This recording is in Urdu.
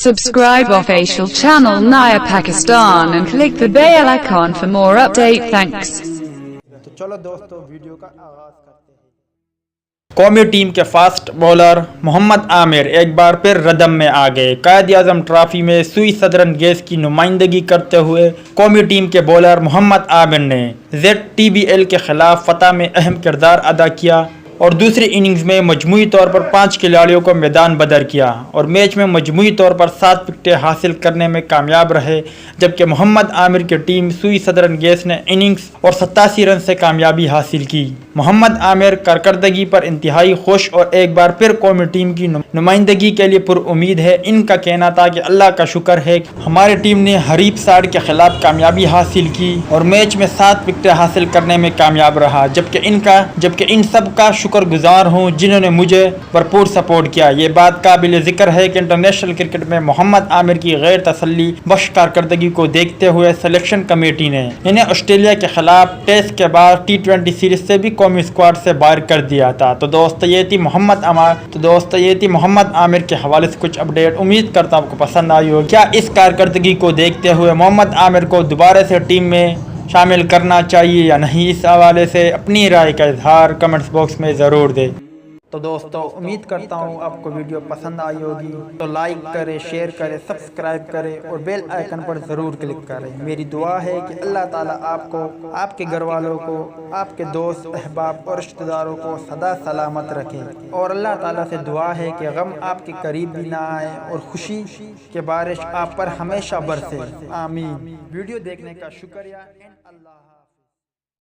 Subscribe official channel Naya Pakistan and click the bell icon for more update. Thanks. تو چلو دوستو ویڈیو کا آغاز کرتے ہیں۔ قومی ٹیم کے فاسٹ بولر محمد عامر ایک بار پھر ردم میں آ گئے۔ قائد اعظم ٹرافی میں سوئی سدرن گیس کی نمائندگی کرتے ہوئے قومی ٹیم کے بولر محمد عامر نے ZTBL کے خلاف فتح میں اہم کردار ادا کیا اور دوسری اننگز میں مجموعی طور پر 5 کھلاڑیوں کو میدان بدر کیا اور میچ میں مجموعی طور پر 7 وکٹیں حاصل کرنے میں کامیاب رہے، جبکہ محمد عامر کی ٹیم سوئی سدرن گیس نے اننگز اور 87 رن سے کامیابی حاصل کی۔ محمد عامر کارکردگی پر انتہائی خوش اور ایک بار پھر قومی ٹیم کی نمائندگی کے لیے پر امید ہے۔ ان کا کہنا تھا کہ اللہ کا شکر ہے کہ ہماری ٹیم نے حریف سائیڈ کے خلاف کامیابی حاصل کی اور میچ میں 7 وکٹیں حاصل کرنے میں کامیاب رہا، جبکہ ان سب کا شکر گزار ہوں جنہوں نے مجھے بھرپور سپورٹ کیا۔ یہ بات قابل ذکر ہے کہ انٹرنیشنل کرکٹ میں محمد عامر کی غیر تسلی بخش کارکردگی کو دیکھتے ہوئے سلیکشن کمیٹی نے انہیں آسٹریلیا کے خلاف ٹیسٹ کے بعد T20 سیریز سے بھی قومی اسکواڈ سے باہر کر دیا تھا۔ تو دوست یہ تھی محمد عامر کے حوالے سے کچھ اپڈیٹ۔ امید کرتا ہوں آپ کو پسند آئی ہو۔ کیا اس کارکردگی کو دیکھتے ہوئے محمد عامر کو دوبارہ سے ٹیم میں شامل کرنا چاہیے یا نہیں؟ اس حوالے سے اپنی رائے کا اظہار کمنٹس باکس میں ضرور دیں۔ تو دوستو امید کرتا ہوں آپ کو ویڈیو پسند آئی ہوگی، تو لائک کریں، شیئر کریں، سبسکرائب کریں اور بیل آئیکن پر ضرور کلک کریں۔ میری دعا ہے کہ اللہ تعالیٰ آپ کو، آپ کے گھر والوں کو، آپ کے دوست احباب اور رشتہ داروں کو سدا سلامت رکھے، اور اللہ تعالیٰ سے دعا ہے کہ غم آپ کے قریب بھی نہ آئے اور خوشی کے بارش آپ پر ہمیشہ برسے۔ آمین۔ ویڈیو دیکھنے کا شکریہ۔ اللہ